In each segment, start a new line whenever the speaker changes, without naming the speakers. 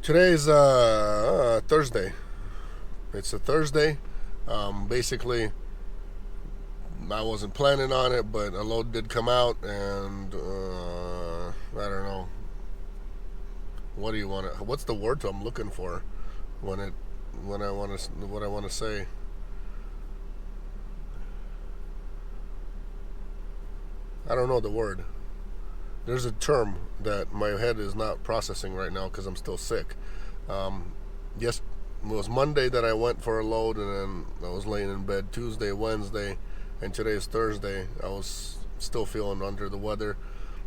Today's Thursday. It's a Thursday. Basically, I wasn't planning on it, but a load did come out, and I don't know. What do you want to? What's the word I'm looking for when I want to what I want to say? I don't know the word. There's a term that my head is not processing right now because I'm still sick. Yes, it was Monday that I went for a load, and then I was laying in bed Tuesday, Wednesday, and today's Thursday. I was still feeling under the weather,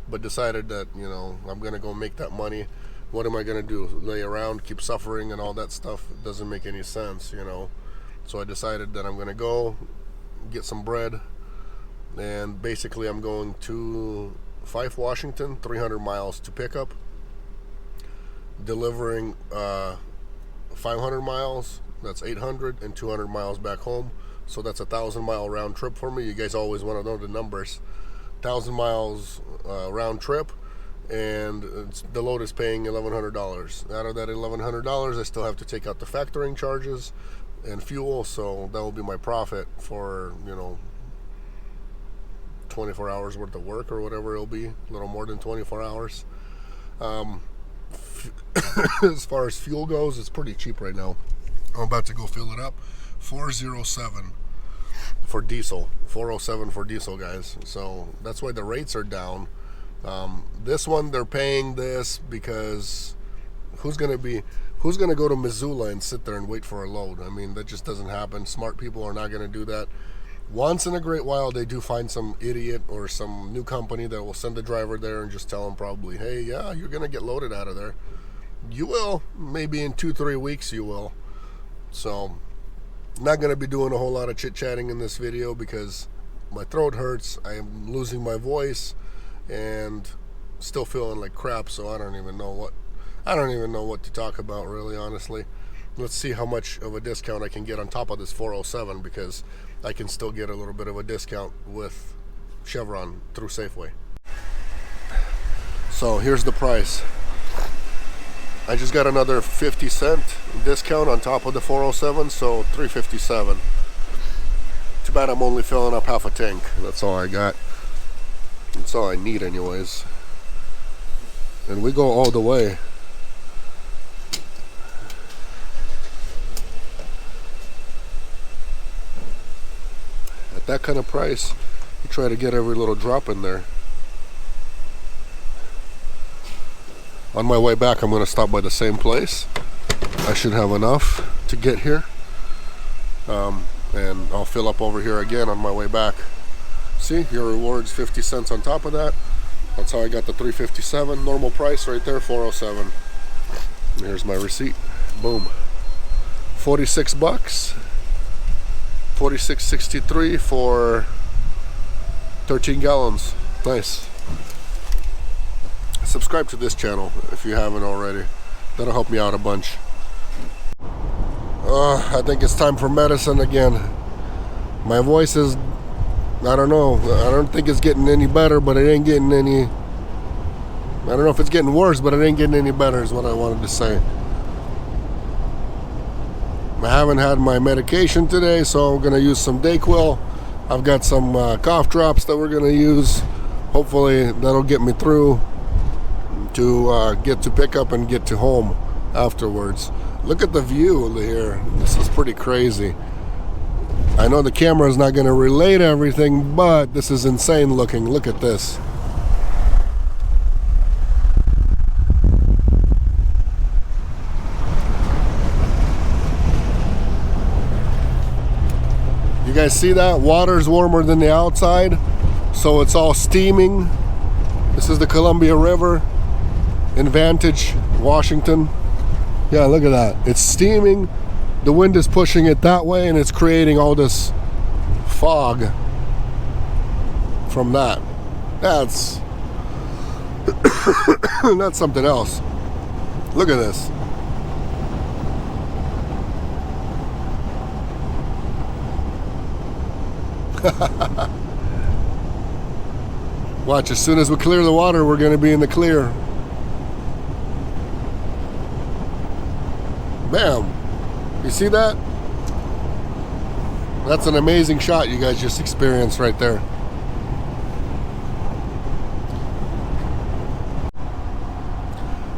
but decided that, I'm going to go make that money. What am I going to do? Lay around, keep suffering, and all that stuff? It doesn't make any sense, So I decided that I'm going to go get some bread, and basically I'm going to Fife, Washington, 300 miles to pick up, delivering 500 miles, that's 800, and 200 miles back home. So that's a 1,000-mile round trip for me. You guys always want to know the numbers. 1,000 miles round trip, and the load is paying $1,100. Out of that $1,100, I still have to take out the factoring charges and fuel, so that will be my profit for 24 hours worth of work, or whatever it'll be, a little more than 24 hours. As far as fuel goes, it's pretty cheap right now. I'm about to go fill it up. 407 for diesel. 407 for diesel, guys. So that's why the rates are down. This one, they're paying this because who's gonna go to Missoula and sit there and wait for a load? I mean, that just doesn't happen. Smart people are not gonna do that. Once in a great while, they do find some idiot or some new company that will send the driver there and just tell them probably, hey, yeah, you're going to get loaded out of there. You will. Maybe in 2-3 weeks you will. So, not going to be doing a whole lot of chit-chatting in this video because my throat hurts. I am losing my voice and still feeling like crap, so I don't even know what to talk about, really, honestly. Let's see how much of a discount I can get on top of this 407, because I can still get a little bit of a discount with Chevron through Safeway. So here's the price. I just got another 50-cent discount on top of the 407, so $3.57. Too bad I'm only filling up half a tank. That's all I got. That's all I need anyways. And we go all the way. At that kind of price, you try to get every little drop in there. On my way back, I'm going to stop by the same place. I should have enough to get here. And I'll fill up over here again on my way back. See, your reward's 50 cents on top of that. That's how I got the $3.57. Normal price right there, $4.07. Here's my receipt. Boom. 46 bucks. $46.63 for 13 gallons. Nice. Subscribe to this channel if you haven't already. That'll help me out a bunch. I think it's time for medicine again. My voice is, I don't know. I don't think it's getting any better, but it ain't getting any. I don't know if it's getting worse, but it ain't getting any better is what I wanted to say. I haven't had my medication today, so I'm going to use some Dayquil. I've got some cough drops that we're going to use. Hopefully that'll get me through to get to pick up and get to home afterwards. Look at the view here. This is pretty crazy. I know the camera is not going to relate everything, but this is insane looking. Look at this. You guys see that? Water's warmer than the outside, so it's all steaming. This is the Columbia River in Vantage, Washington. Yeah, look at that. It's steaming. The wind is pushing it that way, and it's creating all this fog from that. That's that's something else. Look at this. Watch, as soon as we clear the water, we're going to be in the clear. Bam. You see that? That's an amazing shot you guys just experienced right there.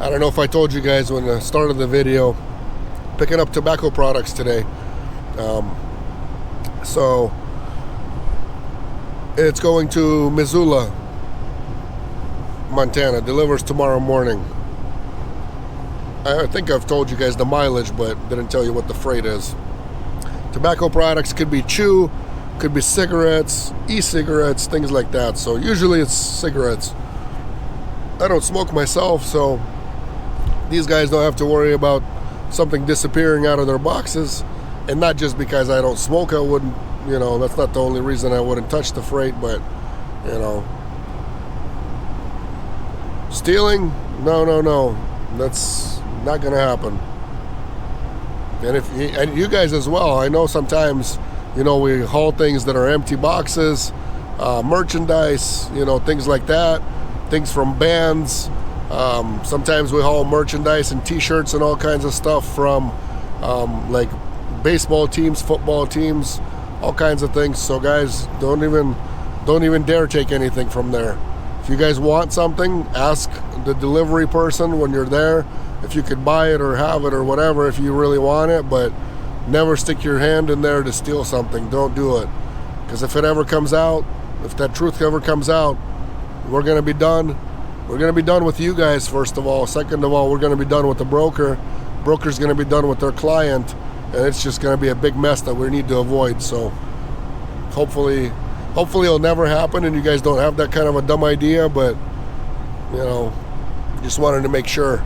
I don't know if I told you guys when I started the video, picking up tobacco products today. So it's going to Missoula, Montana. Delivers tomorrow morning. I think I've told you guys the mileage, but didn't tell you what the freight is. Tobacco products could be chew, could be cigarettes, e-cigarettes, things like that. So usually it's cigarettes. I don't smoke myself, so these guys don't have to worry about something disappearing out of their boxes. And not just because I don't smoke, I wouldn't, you know, that's not the only reason I wouldn't touch the freight, but, you know, stealing? No. That's not going to happen. And you guys as well, I know sometimes, you know, we haul things that are empty boxes, merchandise, you know, things like that, things from bands. Sometimes we haul merchandise and t-shirts and all kinds of stuff from like baseball teams, football teams, all kinds of things. So guys, don't even dare take anything from there. If you guys want something, ask the delivery person when you're there if you could buy it or have it or whatever if you really want it, but never stick your hand in there to steal something. Don't do it. Because if it ever comes out, if that truth ever comes out, we're going to be done. We're going to be done with you guys, first of all. Second of all, we're going to be done with the broker. Broker's going to be done with their client, and it's just going to be a big mess that we need to avoid. So hopefully it'll never happen and you guys don't have that kind of a dumb idea, but, you know, just wanted to make sure.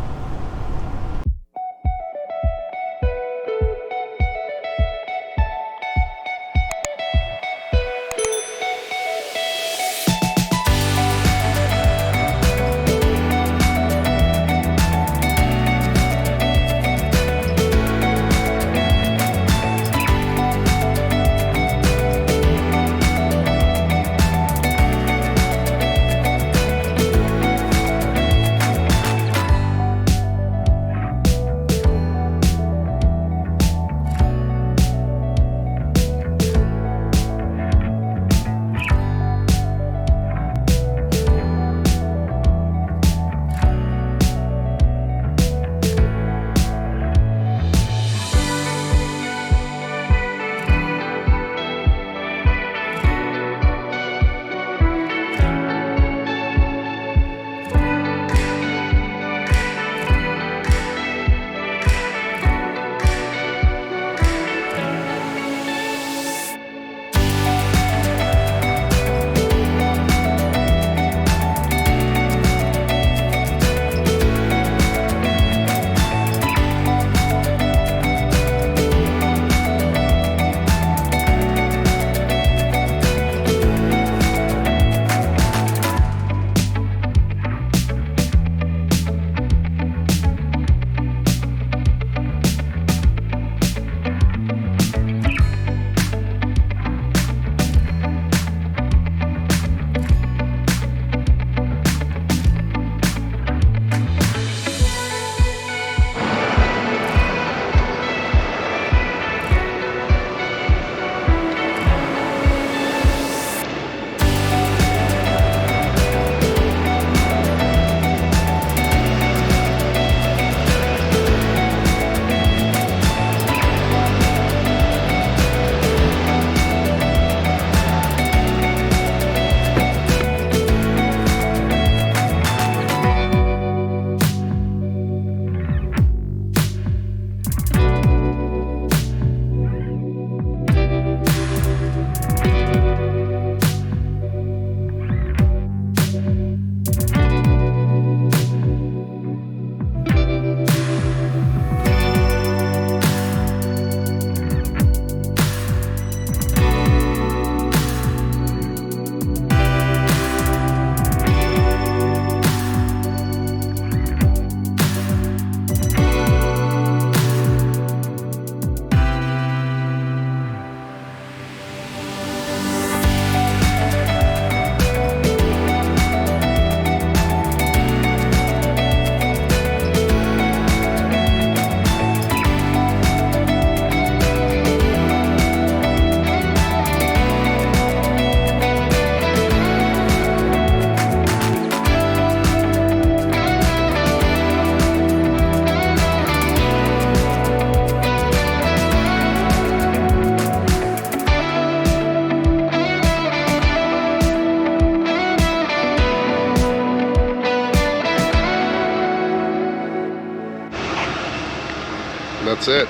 that's it.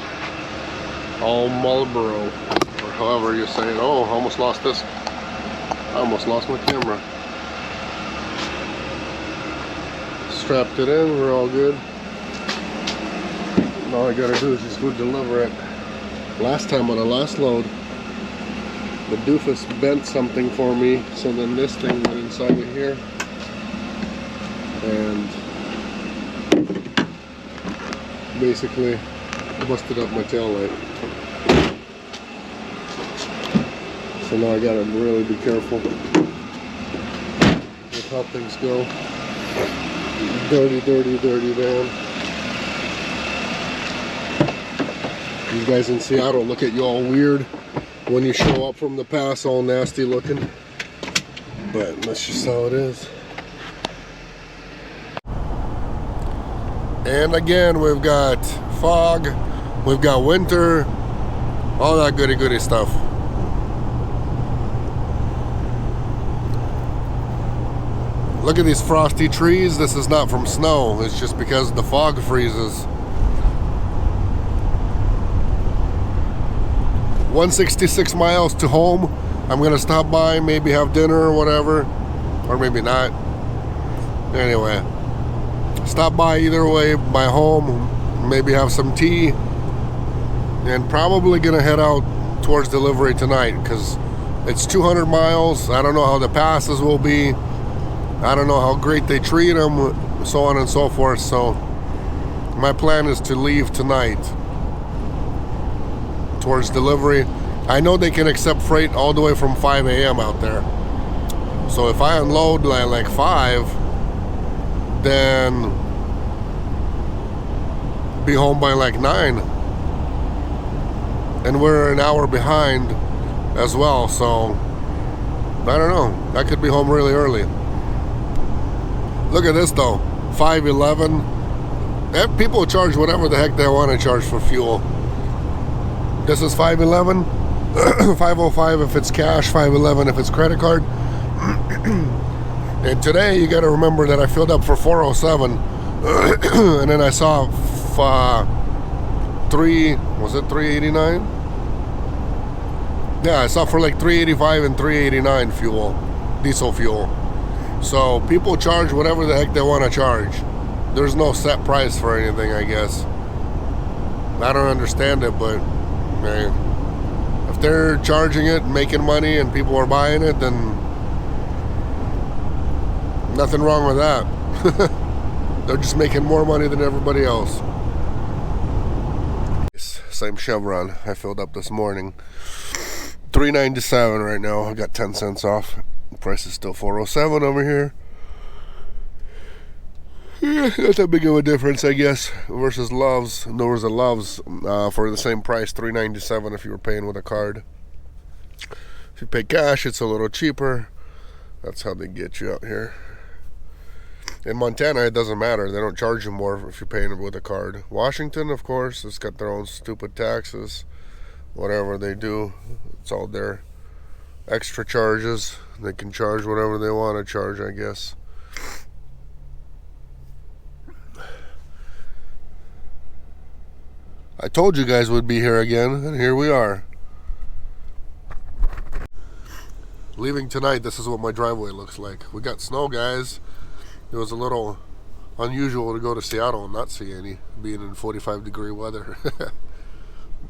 All Marlboro, or however you say it. Oh, I almost lost this. I almost lost my camera. Strapped it in, we're all good. All I gotta do is just go deliver it. Last time on the last load, the doofus bent something for me, so then this thing went inside of here. And basically busted up my tail light. So now I gotta really be careful with how things go. Dirty, dirty, dirty van. You guys in Seattle look at you all weird when you show up from the pass all nasty looking. But that's just how it is. And again, we've got fog, we've got winter, all that goody stuff. Look at these frosty trees. This is not from snow. It's just because the fog freezes. 166 miles to home. I'm gonna stop by, maybe have dinner or whatever, or maybe not. Anyway, stop by either way, by home, maybe have some tea, and probably gonna head out towards delivery tonight because it's 200 miles. I don't know how the passes will be. I don't know how great they treat them, so on and so forth. So my plan is to leave tonight towards delivery. I know they can accept freight all the way from 5 a.m. out there. So if I unload like 5, then be home by like 9. And we're an hour behind as well, so I don't know. I could be home really early. Look at this though, 511. People charge whatever the heck they want to charge for fuel. This is 511, 505 if it's cash, 511 if it's credit card. And today you got to remember that I filled up for 407, and then I saw 389? Yeah, I saw for like 385 and 389 fuel, diesel fuel. So people charge whatever the heck they want to charge. There's no set price for anything, I guess. I don't understand it, but man, if they're charging it, making money, and people are buying it, then nothing wrong with that. They're just making more money than everybody else. Same Chevron I filled up this morning. $3.97 right now. I got 10 cents off. The price is still $4.07 over here. Yeah, not that big of a difference, I guess, versus Love's. There was a Love's for the same price, $3.97 if you were paying with a card. If you pay cash, it's a little cheaper. That's how they get you out here. In Montana, it doesn't matter. They don't charge you more if you're paying with a card. Washington, of course, it's got their own stupid taxes. Whatever they do, it's all their extra charges. They can charge whatever they want to charge, I guess. I told you guys we'd be here again, and here we are. Leaving tonight, this is what my driveway looks like. We got snow, guys. It was a little unusual to go to Seattle and not see any, being in 45-degree weather.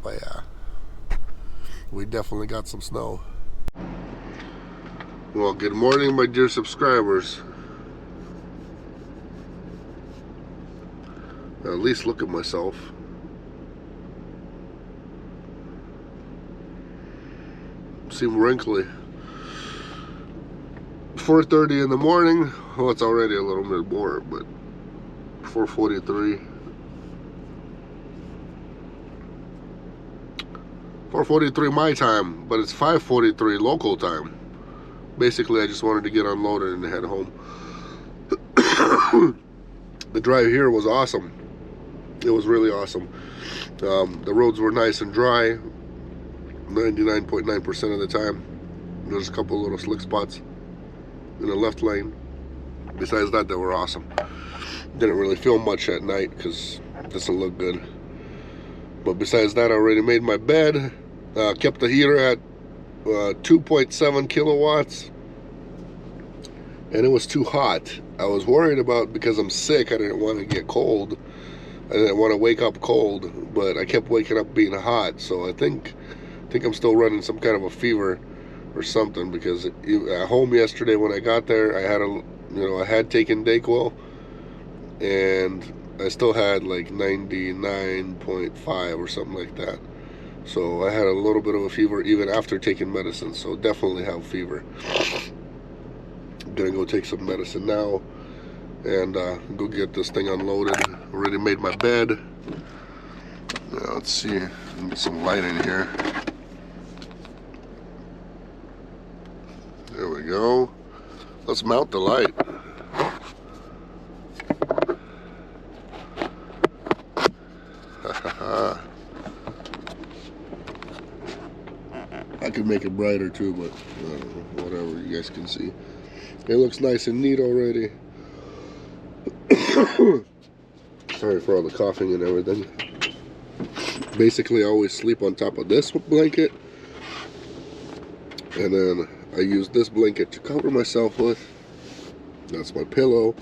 But yeah, we definitely got some snow. Well, good morning, my dear subscribers. At least look at myself. Seem wrinkly. 4:30 in the morning. Well, it's already a little bit more, but 4:43. 4:43 my time, but it's 5:43 local time. Basically, I just wanted to get unloaded and head home. The drive here was awesome. It was really awesome. The roads were nice and dry 99.9% of the time. There's a couple little slick spots in the left lane. Besides that, they were awesome. Didn't really feel much at night because it doesn't look good. But besides that, I already made my bed. Kept the heater at 2.7 kilowatts. And it was too hot. I was worried about, because I'm sick, I didn't want to get cold. I didn't want to wake up cold, but I kept waking up being hot. So I think I'm still running some kind of a fever or something, because at home yesterday when I got there, I had I had taken Dayquil, and I still had like 99.5 or something like that. So I had a little bit of a fever even after taking medicine. So definitely have fever. I'm gonna go take some medicine now and go get this thing unloaded. Already made my bed. Now, let's see, get some light in here. There we go. Let's mount the light. I could make it brighter too, but whatever, you guys can see. It looks nice and neat already. Sorry for all the coughing and everything. Basically, I always sleep on top of this blanket, and then I use this blanket to cover myself with. That's my pillow.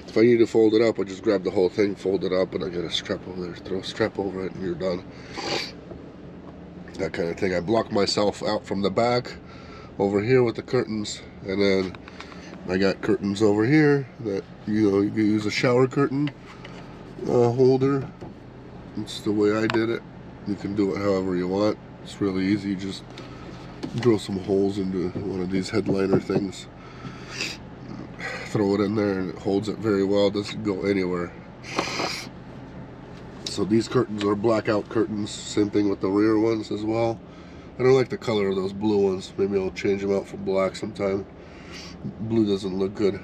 If I need to fold it up, I just grab the whole thing, fold it up, and I get a strap over there, throw a strap over it, and you're done. That kind of thing. I block myself out from the back over here with the curtains, and then I got curtains over here that you can use a shower curtain holder. It's the way I did it. You can do it however you want. It's really easy. Just drill some holes into one of these headliner things, throw it in there, and it holds it very well. It doesn't go anywhere. So these curtains are blackout curtains. Same thing with the rear ones as well. I don't like the color of those blue ones. Maybe I'll change them out for black sometime. Blue doesn't look good.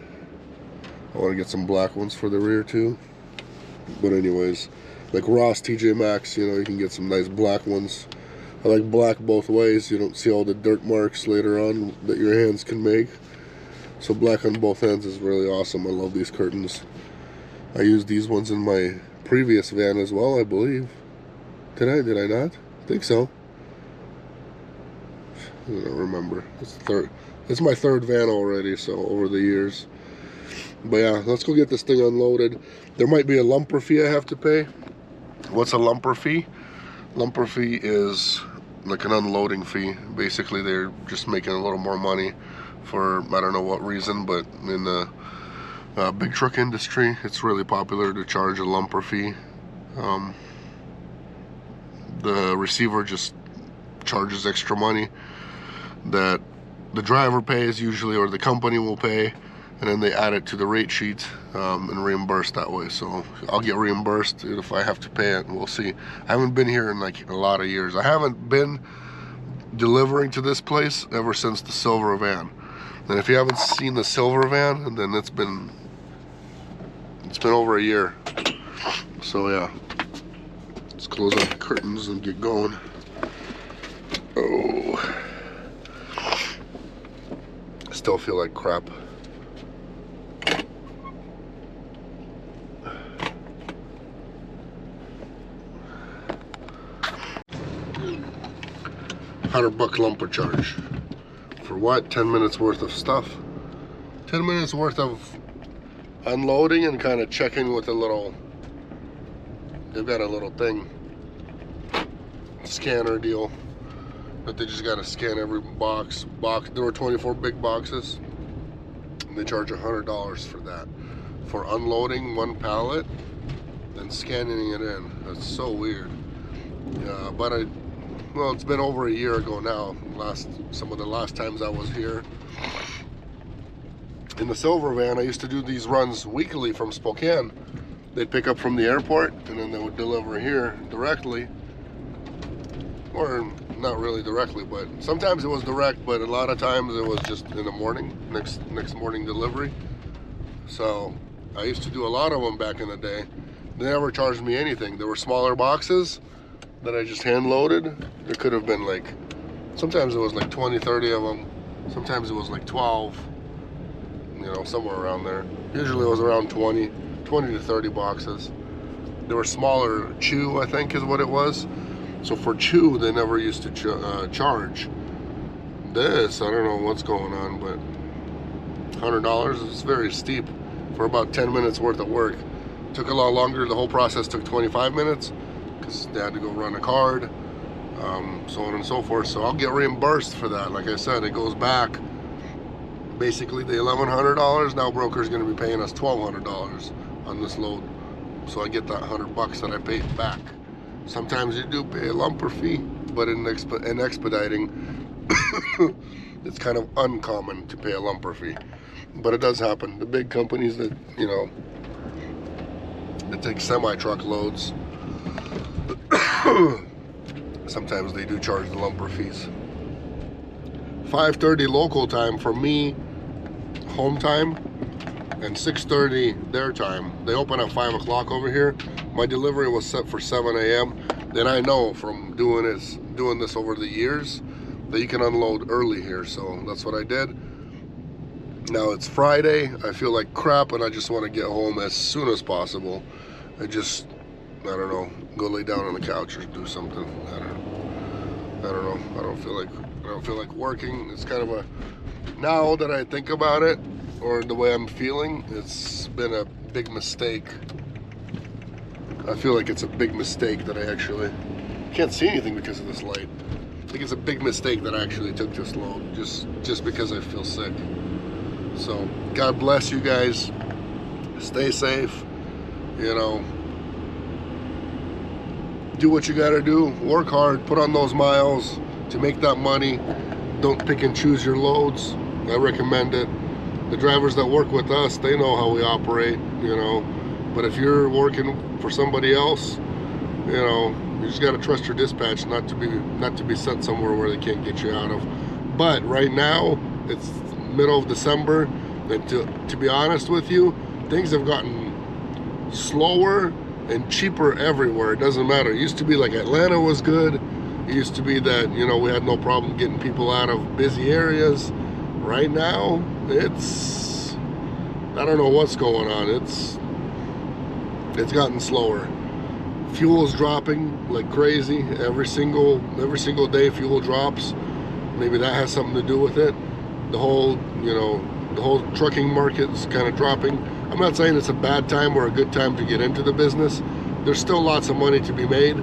I want to get some black ones for the rear too. But anyways, like Ross, TJ Maxx, you can get some nice black ones. I like black both ways. You don't see all the dirt marks later on that your hands can make. So black on both ends is really awesome. I love these curtains. I used these ones in my previous van as well, I believe. Did I not? I think so. I don't remember. It's my third van already, so over the years. But yeah, let's go get this thing unloaded. There might be a lumper fee I have to pay. What's a lumper fee? Lumper fee is like an unloading fee. Basically, they're just making a little more money for I don't know what reason, but in the big truck industry, it's really popular to charge a lumper fee. The receiver just charges extra money that the driver pays usually, or the company will pay, and then they add it to the rate sheet and reimburse that way. So I'll get reimbursed if I have to pay it. We'll see. I haven't been here in like a lot of years. I haven't been delivering to this place ever since the silver van. And if you haven't seen the silver van, then it's been over a year. So yeah, let's close up the curtains and get going. Oh, I still feel like crap. $100 lumper charge. For what? 10 minutes worth of stuff. 10 minutes worth of unloading and kind of checking with a little, they've got a little thing, scanner deal, that they just got to scan every box. There were 24 big boxes, and they charge $100 for that. For unloading one pallet and scanning it in. That's so weird. Yeah, but well, it's been over a year ago now. Some of the last times I was here. In the silver van, I used to do these runs weekly from Spokane. They'd pick up from the airport, and then they would deliver here directly. Or not really directly, but sometimes it was direct, but a lot of times it was just in the morning, next morning delivery. So I used to do a lot of them back in the day. They never charged me anything. There were smaller boxes that I just hand loaded. There could have been like, sometimes it was like 20, 30 of them. Sometimes it was like 12, somewhere around there. Usually it was around 20 to 30 boxes. They were smaller. Chew, I think, is what it was. So for Chew, they never used to charge. This, I don't know what's going on, but $100 is very steep for about 10 minutes worth of work. Took a lot longer. The whole process took 25 minutes because they had to go run a card, so on and so forth. So I'll get reimbursed for that. Like I said, it goes back basically the $1,100. Now broker's going to be paying us $1,200 on this load. So I get that $100 that I paid back. Sometimes you do pay a lumper fee, but in expediting, it's kind of uncommon to pay a lumper fee. But it does happen. The big companies that, you know, that take semi-truck loads, sometimes they do charge the lumper fees. 5:30 local time for me, home time, and 6:30 their time. They open at 5 o'clock over here. My delivery was set for 7 a.m. Then I know from doing this over the years that you can unload early here, so that's what I did. Now it's Friday. I feel like crap and I just want to get home as soon as possible. I don't know, go lay down on the couch or do something. I don't know. I don't feel like working. It's kind of a, now that I think about it, or the way I'm feeling, it's been a big mistake. I feel like it's a big mistake that I actually can't see anything because of this light. I think it's a big mistake that I actually took this load just because I feel sick. So God bless you guys. Stay safe. You know, do what you gotta do. Work hard. Put on those miles to make that money. Don't pick and choose your loads. I recommend it. The drivers that work with us, they know how we operate, you know. But if you're working for somebody else, you know, you just gotta trust your dispatch not to be sent somewhere where they can't get you out of. But right now, it's middle of December, and to be honest with you, things have gotten slower and cheaper everywhere. It doesn't matter. It used to be like Atlanta was good. It used to be that, you know, we had no problem getting people out of busy areas. Right now, it's, I don't know what's going on. It's gotten slower. Fuel's dropping like crazy. Every single day fuel drops. Maybe that has something to do with it. The whole, you know, the whole trucking market's kind of dropping. I'm not saying it's a bad time or a good time to get into the business. There's still lots of money to be made.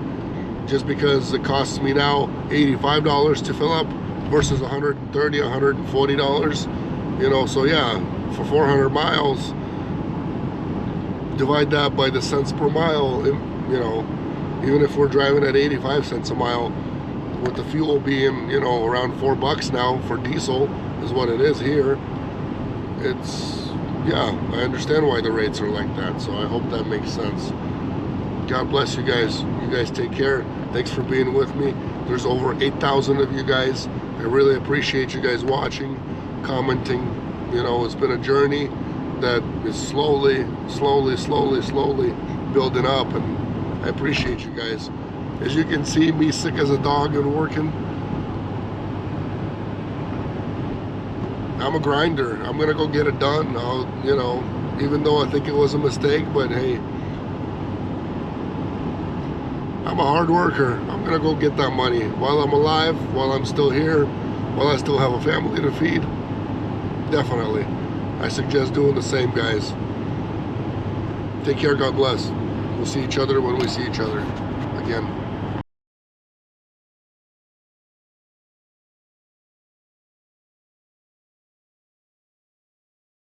Just because it costs me now $85 to fill up versus $130, $140, you know, so yeah, for 400 miles, divide that by the cents per mile, you know, even if we're driving at 85 cents a mile, with the fuel being, you know, around $4 now for diesel is what it is here. It's, yeah, I understand why the rates are like that, so I hope that makes sense. God bless you guys. You guys take care. Thanks for being with me. There's over 8,000 of you guys. I really appreciate you guys watching, commenting. You know, it's been a journey that is slowly building up, and I appreciate you guys. As you can see, me sick as a dog and working. I'm a grinder. I'm gonna go get it done. I'll, you know, even though I think it was a mistake, but hey, I'm a hard worker. I'm gonna go get that money while I'm alive, while I'm still here, while I still have a family to feed. Definitely. I suggest doing the same, guys. Take care, God bless. We'll see each other when we see each other again.